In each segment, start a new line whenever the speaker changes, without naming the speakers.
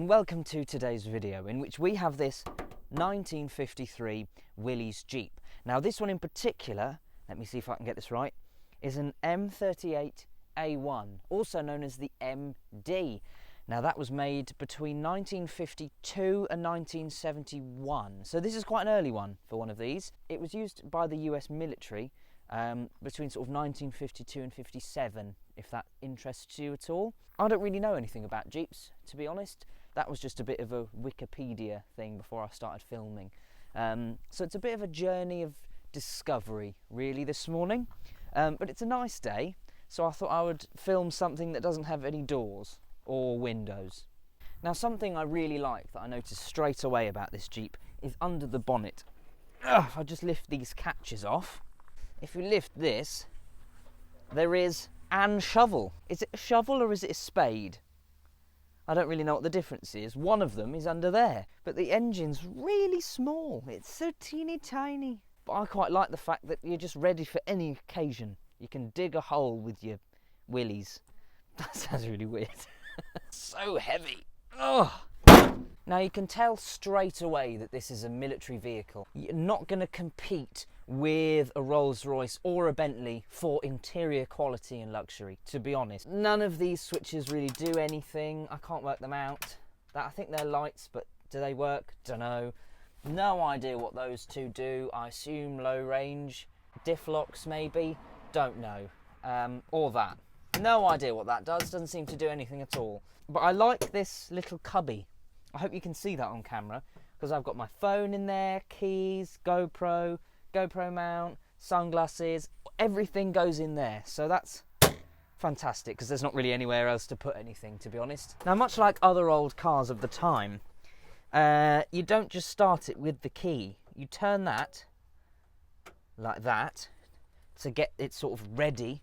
and welcome to today's video in which we have this 1953 Willys Jeep. Now this one in particular, let me see if I can get this right, is an M38A1, also known as the MD. Now that was made between 1952 and 1971, so this is quite an early one for one of these. It was used by the US military between sort of 1952 and 57, if that interests you at all. I don't really know anything about Jeeps, to be honest. That was just a bit of a Wikipedia thing before I started filming. So it's a bit of a journey of discovery, really, this morning. But it's a nice day, so I thought I would film something that doesn't have any doors or windows. Now, something I really like that I noticed straight away about this Jeep is under the bonnet. If I just lift these catches off, if you lift this, there is an shovel. Is it a shovel or is it a spade? I don't really know what the difference is. One of them is under there, but the engine's really small. It's so teeny tiny. But I quite like the fact that you're just ready for any occasion. You can dig a hole with your Willys. That sounds really weird. So heavy. Ugh. Now you can tell straight away that this is a military vehicle. You're not going to compete with a Rolls-Royce or a Bentley for interior quality and luxury, to be honest. None of these switches really do anything. I can't work them out. I think they're lights, but do they work? Dunno. No idea what those two do. I assume low range. Diff locks maybe? Don't know. Or that. No idea what that does. Doesn't seem to do anything at all. But I like this little cubby. I hope you can see that on camera, because I've got my phone in there, keys, GoPro mount, sunglasses, everything goes in there. So that's fantastic, because there's not really anywhere else to put anything, to be honest. Now, much like other old cars of the time, you don't just start it with the key. You turn that like that to get it sort of ready,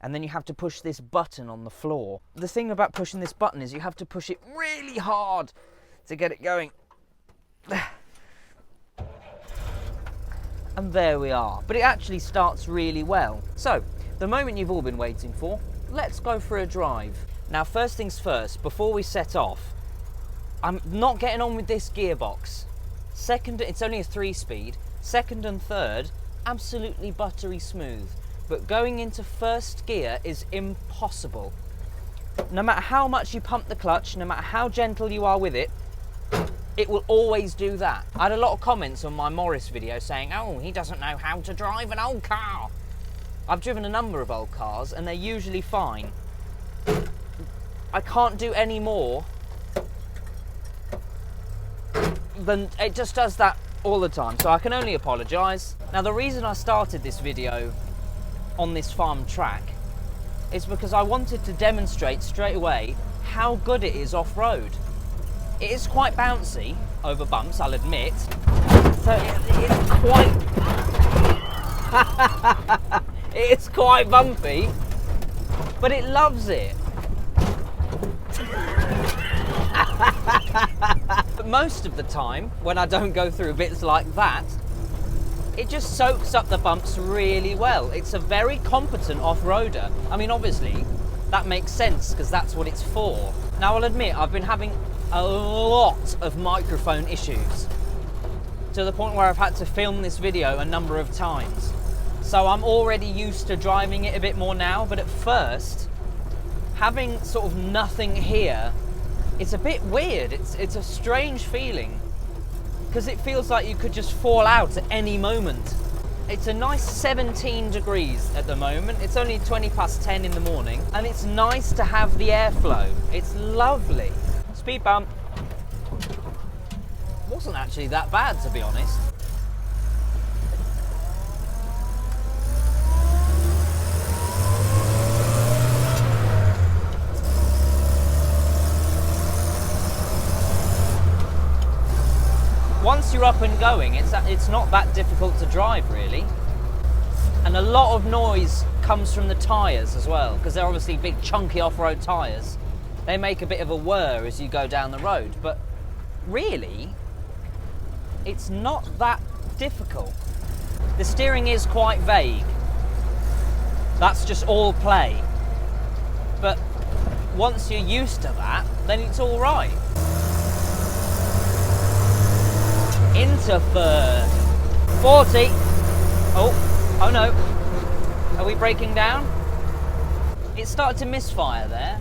and then you have to push this button on the floor. The thing about pushing this button is you have to push it really hard to get it going. And there we are. But it actually starts really well. So, the moment you've all been waiting for, let's go for a drive. Now, first things first, before we set off, I'm not getting on with this gearbox. Second, it's only a 3-speed. Second and third, absolutely buttery smooth. But going into first gear is impossible. No matter how much you pump the clutch, no matter how gentle you are with it, it will always do that. I had a lot of comments on my Morris video saying, oh, he doesn't know how to drive an old car. I've driven a number of old cars and they're usually fine. I can't do any more than it just does that all the time. So I can only apologise. Now, the reason I started this video on this farm track is because I wanted to demonstrate straight away how good it is off-road. It is quite bouncy over bumps, I'll admit. So it's quite it's quite bumpy, but it loves it. But most of the time, when I don't go through bits like that, it just soaks up the bumps really well. It's a very competent off-roader. I mean, obviously, that makes sense because that's what it's for. Now, I'll admit, I've been having a lot of microphone issues to the point where I've had to film this video a number of times. So I'm already used to driving it a bit more now, but at first, having sort of nothing here, it's a bit weird. It's a strange feeling, because it feels like you could just fall out at any moment. It's a nice 17 degrees at the moment. It's only 20 past 10 in the morning, and it's nice to have the airflow. It's lovely. Speed bump. Wasn't actually that bad, to be honest. Once you're up and going, it's not that difficult to drive, really. And a lot of noise comes from the tyres as well, because they're obviously big chunky off-road tyres. They make a bit of a whir as you go down the road, but really, it's not that difficult. The steering is quite vague. That's just all play. But once you're used to that, then it's all right. into third. 40. Oh no. Are we breaking down? It started to misfire there.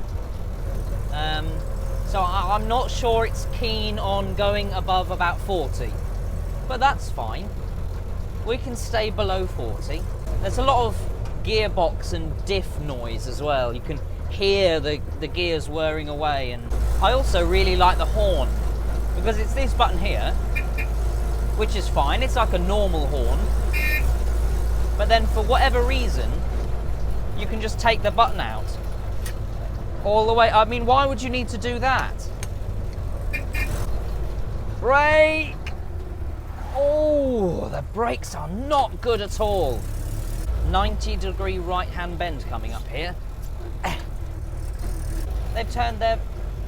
So I'm not sure it's keen on going above about 40. But that's fine. We can stay below 40. There's a lot of gearbox and diff noise as well. You can hear the gears whirring away, and I also really like the horn because it's this button here, which is fine. It's like a normal horn, but then for whatever reason you can just take the button out all the way. I mean, why would you need to do that? Brake! Oh, the brakes are not good at all. 90-degree right-hand bend coming up here. They've turned their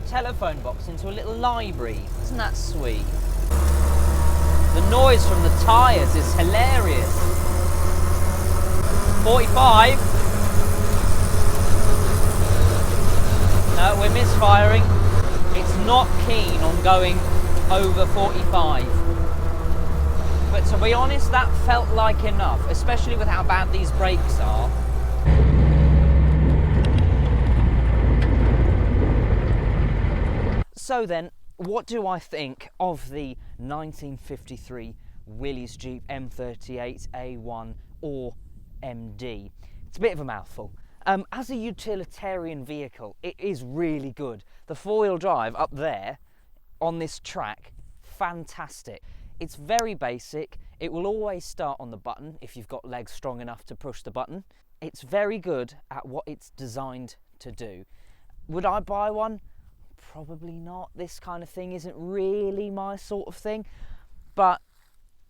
telephone box into a little library. Isn't that sweet? The noise from the tyres is hilarious. 45. No, we're misfiring. It's not keen on going over 45. But to be honest, that felt like enough, especially with how bad these brakes are. So then, what do I think of the 1953 Willys Jeep M38A1 or MD? It's a bit of a mouthful. As a utilitarian vehicle, it is really good. The four-wheel drive up there on this track, fantastic. It's very basic. It will always start on the button if you've got legs strong enough to push the button. It's very good at what it's designed to do. Would I buy one? Probably not. This kind of thing isn't really my sort of thing, but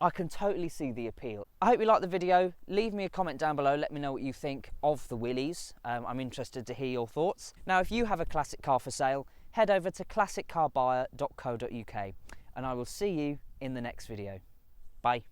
I can totally see the appeal. I hope you liked the video. Leave me a comment down below. Let me know what you think of the Willys. I'm interested to hear your thoughts. Now, if you have a classic car for sale, head over to classiccarbuyer.co.uk and I will see you in the next video. Bye.